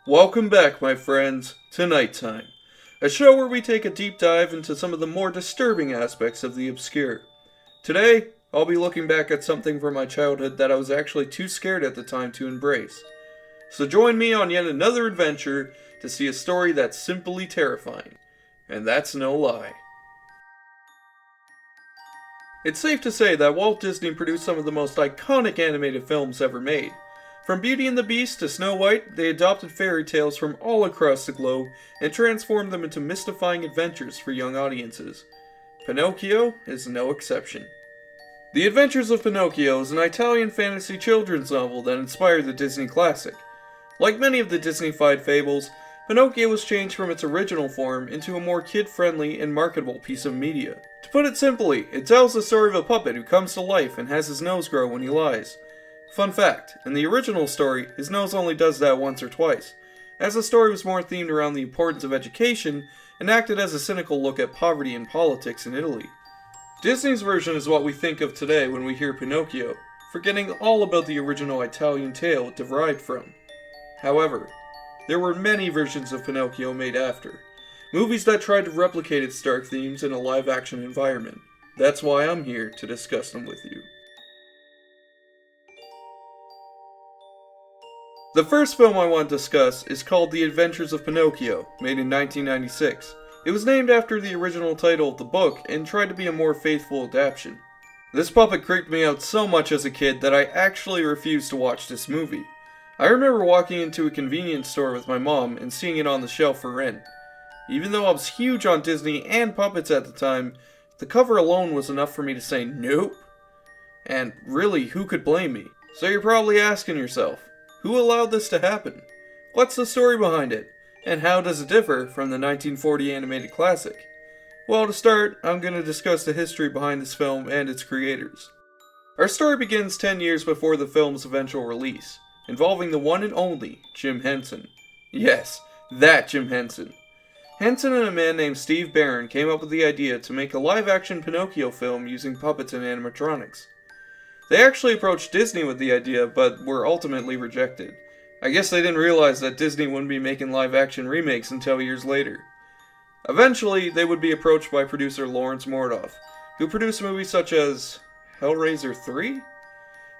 Welcome back, my friends, to Nighttime, a show where we take a deep dive into some of the more disturbing aspects of the obscure. Today, I'll be looking back at something from my childhood that I was actually too scared at the time to embrace. So join me on yet another adventure to see a story that's simply terrifying. And that's no lie. It's safe to say that Walt Disney produced some of the most iconic animated films ever made. From Beauty and the Beast to Snow White, they adopted fairy tales from all across the globe and transformed them into mystifying adventures for young audiences. Pinocchio is no exception. The Adventures of Pinocchio is an Italian fantasy children's novel that inspired the Disney classic. Like many of the Disney-fied fables, Pinocchio was changed from its original form into a more kid-friendly and marketable piece of media. To put it simply, it tells the story of a puppet who comes to life and has his nose grow when he lies. Fun fact, in the original story, his nose only does that once or twice, as the story was more themed around the importance of education and acted as a cynical look at poverty and politics in Italy. Disney's version is what we think of today when we hear Pinocchio, forgetting all about the original Italian tale it derived from. However, there were many versions of Pinocchio made after, movies that tried to replicate its dark themes in a live-action environment. That's why I'm here to discuss them with you. The first film I want to discuss is called The Adventures of Pinocchio, made in 1996. It was named after the original title of the book and tried to be a more faithful adaptation. This puppet creeped me out so much as a kid that I actually refused to watch this movie. I remember walking into a convenience store with my mom and seeing it on the shelf for rent. Even though I was huge on Disney and puppets at the time, the cover alone was enough for me to say nope. And really, who could blame me? So you're probably asking yourself, who allowed this to happen? What's the story behind it? And how does it differ from the 1940 animated classic? Well, to start, I'm going to discuss the history behind this film and its creators. Our story begins 10 years before the film's eventual release, involving the one and only Jim Henson. Yes, that Jim Henson. Henson and a man named Steve Barron came up with the idea to make a live-action Pinocchio film using puppets and animatronics. They actually approached Disney with the idea, but were ultimately rejected. I guess they didn't realize that Disney wouldn't be making live-action remakes until years later. Eventually, they would be approached by producer Lawrence Mordoff, who produced movies such as Hellraiser 3?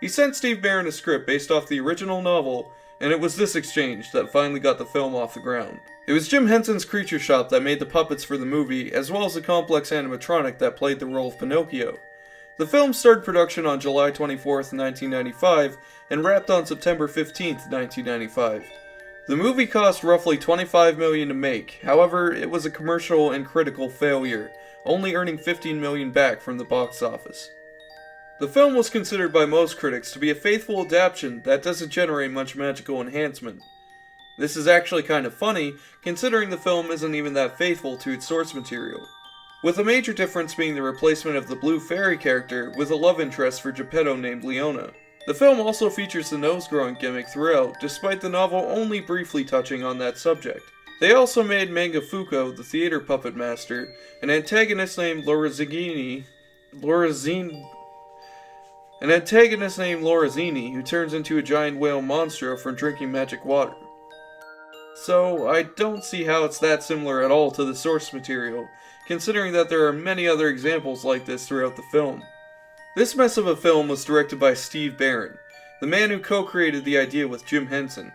He sent Steve Barron a script based off the original novel, and it was this exchange that finally got the film off the ground. It was Jim Henson's creature shop that made the puppets for the movie, as well as the complex animatronic that played the role of Pinocchio. The film started production on July 24, 1995, and wrapped on September 15, 1995. The movie cost roughly $25 million to make, however, it was a commercial and critical failure, only earning $15 million back from the box office. The film was considered by most critics to be a faithful adaptation that doesn't generate much magical enhancement. This is actually kind of funny, considering the film isn't even that faithful to its source material, with a major difference being the replacement of the blue fairy character with a love interest for Geppetto named Leona. The film also features the nose-growing gimmick throughout, despite the novel only briefly touching on that subject. They also made Mangafuko, the theater puppet master, an antagonist named Lorenzini, who turns into a giant whale monstro from drinking magic water. So, I don't see how it's that similar at all to the source material, considering that there are many other examples like this throughout the film. This mess of a film was directed by Steve Barron, the man who co-created the idea with Jim Henson.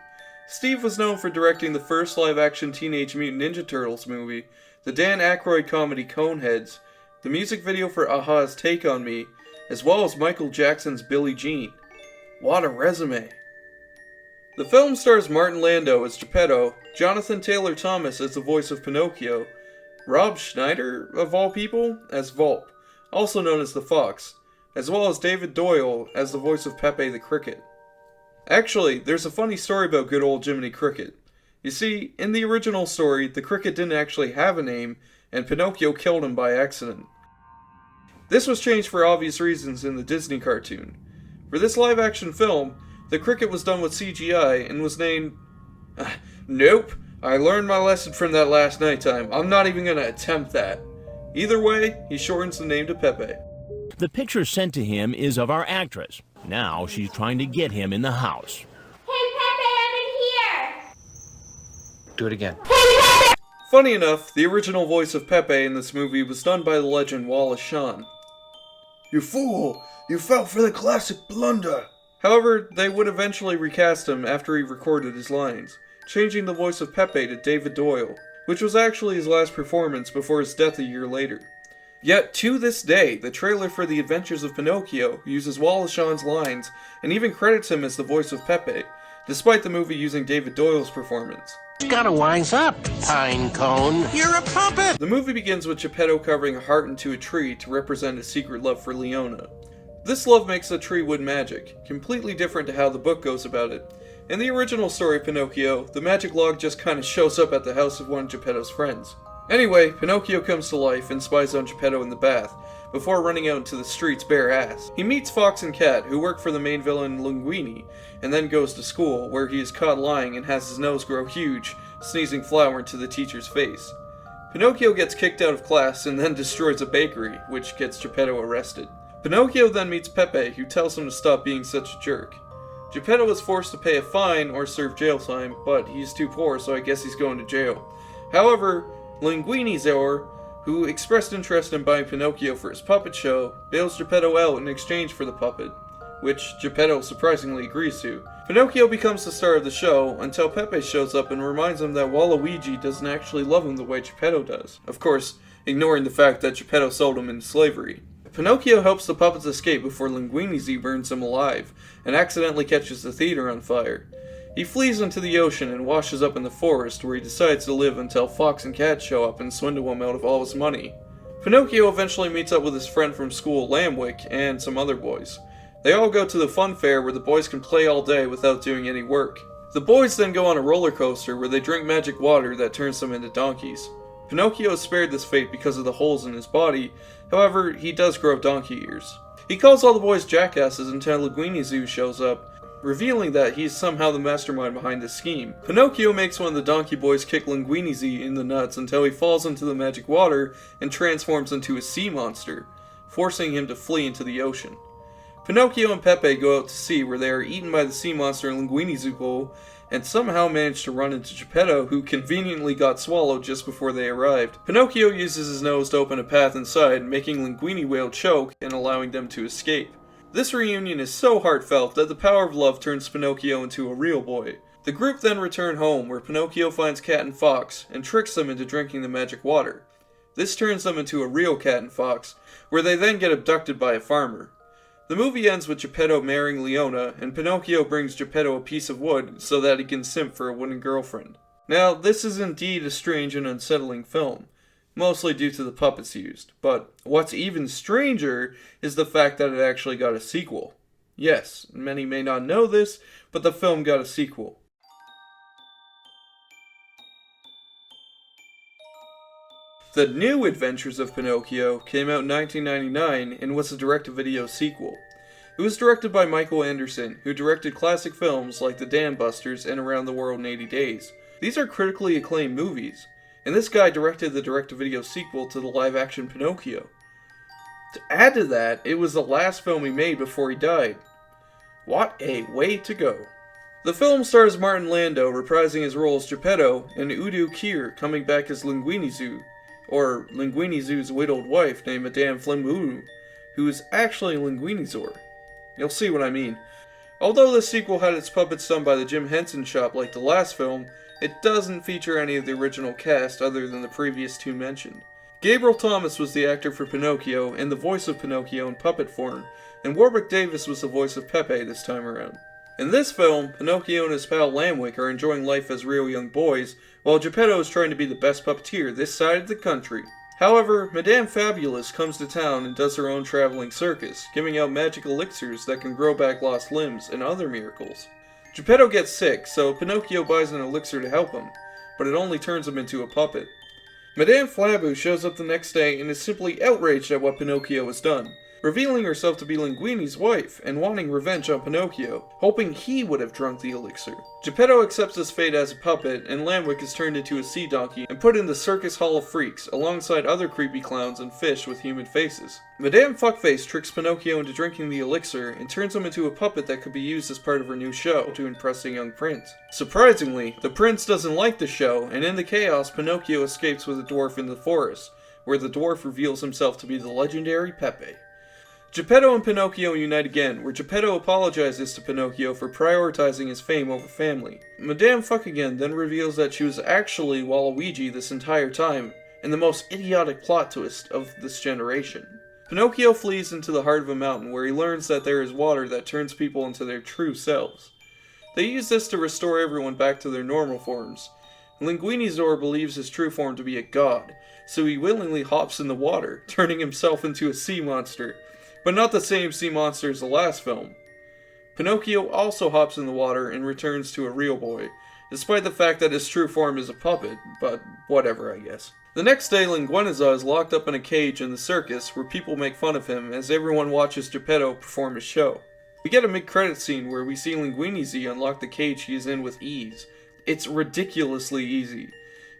Steve was known for directing the first live-action Teenage Mutant Ninja Turtles movie, the Dan Aykroyd comedy Coneheads, the music video for a-ha's Take On Me, as well as Michael Jackson's Billie Jean. What a resume! The film stars Martin Landau as Geppetto, Jonathan Taylor Thomas as the voice of Pinocchio, Rob Schneider, of all people, as Volp, also known as the Fox, as well as David Doyle as the voice of Pepe the Cricket. Actually, there's a funny story about good old Jiminy Cricket. You see, in the original story, the cricket didn't actually have a name, and Pinocchio killed him by accident. This was changed for obvious reasons in the Disney cartoon. For this live-action film, the cricket was done with CGI and was named... Nope, I learned my lesson from that last nighttime. I'm not even gonna attempt that. Either way, he shortens the name to Pepe. The picture sent to him is of our actress. Now she's trying to get him in the house. Hey, Pepe, I'm in here! Do it again. Funny enough, the original voice of Pepe in this movie was done by the legend Wallace Shawn. You fool! You fell for the classic blunder! However, they would eventually recast him after he recorded his lines, changing the voice of Pepe to David Doyle, which was actually his last performance before his death a year later. Yet, to this day, the trailer for The Adventures of Pinocchio uses Wallace Shawn's lines and even credits him as the voice of Pepe, despite the movie using David Doyle's performance. Gotta wise up, pine cone. You're a puppet! The movie begins with Geppetto carving a heart into a tree to represent his secret love for Leona. This love makes the tree wood magic, completely different to how the book goes about it. In the original story of Pinocchio, the magic log just kinda shows up at the house of one of Geppetto's friends. Anyway, Pinocchio comes to life and spies on Geppetto in the bath, before running out into the streets bare ass. He meets Fox and Cat, who work for the main villain Linguini, and then goes to school, where he is caught lying and has his nose grow huge, sneezing flour into the teacher's face. Pinocchio gets kicked out of class and then destroys a bakery, which gets Geppetto arrested. Pinocchio then meets Pepe, who tells him to stop being such a jerk. Geppetto is forced to pay a fine or serve jail time, but he's too poor, so I guess he's going to jail. However, Linguini's heir, who expressed interest in buying Pinocchio for his puppet show, bails Geppetto out in exchange for the puppet, which Geppetto surprisingly agrees to. Pinocchio becomes the star of the show until Pepe shows up and reminds him that Waluigi doesn't actually love him the way Geppetto does. Of course, ignoring the fact that Geppetto sold him into slavery. Pinocchio helps the puppets escape before Linguini burns him alive, and accidentally catches the theater on fire. He flees into the ocean and washes up in the forest, where he decides to live until Fox and Cat show up and swindle him out of all his money. Pinocchio eventually meets up with his friend from school, Lambwick, and some other boys. They all go to the fun fair where the boys can play all day without doing any work. The boys then go on a roller coaster where they drink magic water that turns them into donkeys. Pinocchio is spared this fate because of the holes in his body, however, he does grow donkey ears. He calls all the boys jackasses until Linguini shows up, revealing that he's somehow the mastermind behind this scheme. Pinocchio makes one of the donkey boys kick Linguini in the nuts until he falls into the magic water and transforms into a sea monster, forcing him to flee into the ocean. Pinocchio and Pepe go out to sea where they are eaten by the sea monster Linguini bowl, and somehow manage to run into Geppetto, who conveniently got swallowed just before they arrived. Pinocchio uses his nose to open a path inside, making Linguini whale choke and allowing them to escape. This reunion is so heartfelt that the power of love turns Pinocchio into a real boy. The group then return home, where Pinocchio finds Cat and Fox and tricks them into drinking the magic water. This turns them into a real Cat and Fox, where they then get abducted by a farmer. The movie ends with Geppetto marrying Leona, and Pinocchio brings Geppetto a piece of wood so that he can simp for a wooden girlfriend. Now, this is indeed a strange and unsettling film, mostly due to the puppets used, but what's even stranger is the fact that it actually got a sequel. Yes, many may not know this, but the film got a sequel. The New Adventures of Pinocchio came out in 1999 and was a direct-to-video sequel. It was directed by Michael Anderson, who directed classic films like The Dam Busters and Around the World in 80 Days. These are critically acclaimed movies, and this guy directed the direct-to-video sequel to the live-action Pinocchio. To add to that, it was the last film he made before he died. What a way to go. The film stars Martin Landau reprising his role as Geppetto, and Udo Kier coming back as Linguini, or Linguini's widowed wife named Madame Flamboyant, who is actually Linguinizor. You'll see what I mean. Although this sequel had its puppets done by the Jim Henson Shop like the last film, it doesn't feature any of the original cast other than the previous two mentioned. Gabriel Thomas was the actor for Pinocchio and the voice of Pinocchio in puppet form, and Warwick Davis was the voice of Pepe this time around. In this film, Pinocchio and his pal Lambwick are enjoying life as real young boys, while Geppetto is trying to be the best puppeteer this side of the country. However, Madame Fabulous comes to town and does her own traveling circus, giving out magic elixirs that can grow back lost limbs and other miracles. Geppetto gets sick, so Pinocchio buys an elixir to help him, but it only turns him into a puppet. Madame Flamboyant shows up the next day and is simply outraged at what Pinocchio has done. revealing herself to be Linguini's wife and wanting revenge on Pinocchio, hoping he would have drunk the elixir. Geppetto accepts his fate as a puppet, and Lambic is turned into a sea donkey and put in the Circus Hall of Freaks alongside other creepy clowns and fish with human faces. Madame Fuckface tricks Pinocchio into drinking the elixir and turns him into a puppet that could be used as part of her new show to impress the young prince. Surprisingly, the prince doesn't like the show, and in the chaos, Pinocchio escapes with a dwarf in the forest, where the dwarf reveals himself to be the legendary Pepe. Geppetto and Pinocchio unite again, where Geppetto apologizes to Pinocchio for prioritizing his fame over family. Madame Fuck-Again then reveals that she was actually Waluigi this entire time, in the most idiotic plot twist of this generation. Pinocchio flees into the heart of a mountain where he learns that there is water that turns people into their true selves. They use this to restore everyone back to their normal forms. Linguini's door believes his true form to be a god, so he willingly hops in the water, turning himself into a sea monster, but not the same sea monster as the last film. Pinocchio also hops in the water and returns to a real boy, despite the fact that his true form is a puppet, but whatever, I guess. The next day, Linguiniza is locked up in a cage in the circus where people make fun of him as everyone watches Geppetto perform his show. We get a mid-credit scene where we see Linguini unlock the cage he is in with ease. It's ridiculously easy.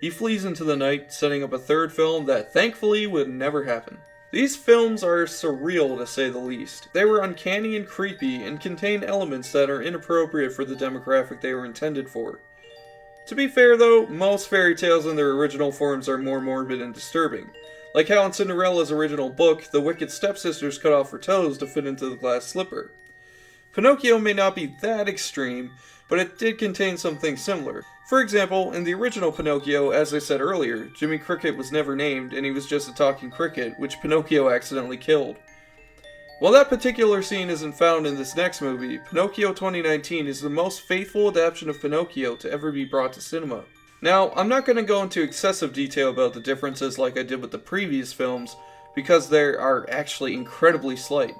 He flees into the night, setting up a third film that thankfully would never happen. These films are surreal to say the least. They were uncanny and creepy and contain elements that are inappropriate for the demographic they were intended for. To be fair though, most fairy tales in their original forms are more morbid and disturbing. Like how in Cinderella's original book, the wicked stepsisters cut off her toes to fit into the glass slipper. Pinocchio may not be that extreme, but it did contain something similar. For example, in the original Pinocchio, as I said earlier, Jimmy Cricket was never named and he was just a talking cricket, which Pinocchio accidentally killed. While that particular scene isn't found in this next movie, Pinocchio 2019 is the most faithful adaptation of Pinocchio to ever be brought to cinema. Now, I'm not going to go into excessive detail about the differences like I did with the previous films, because they are actually incredibly slight.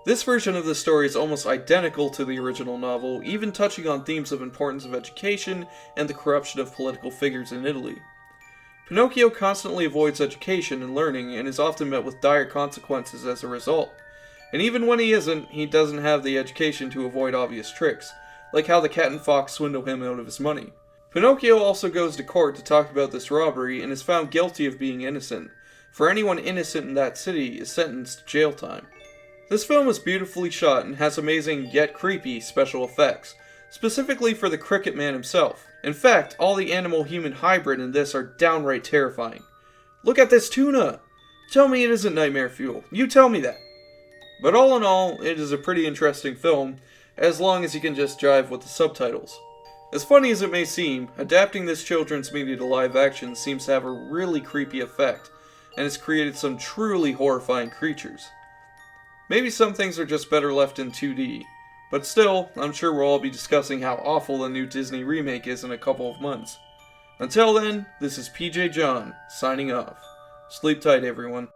This version of the story is almost identical to the original novel, even touching on themes of importance of education and the corruption of political figures in Italy. Pinocchio constantly avoids education and learning and is often met with dire consequences as a result. And even when he isn't, he doesn't have the education to avoid obvious tricks, like how the cat and fox swindle him out of his money. Pinocchio also goes to court to talk about this robbery and is found guilty of being innocent, for anyone innocent in that city is sentenced to jail time. This film is beautifully shot and has amazing yet creepy special effects, specifically for the Cricket Man himself. In fact, all the animal-human hybrid in this are downright terrifying. Look at this tuna! Tell me it isn't nightmare fuel. You tell me that. But all in all, it is a pretty interesting film, as long as you can just jive with the subtitles. As funny as it may seem, adapting this children's media to live action seems to have a really creepy effect, and has created some truly horrifying creatures. Maybe some things are just better left in 2D, but still, I'm sure we'll all be discussing how awful the new Disney remake is in a couple of months. Until then, this is PJ John, signing off. Sleep tight, everyone.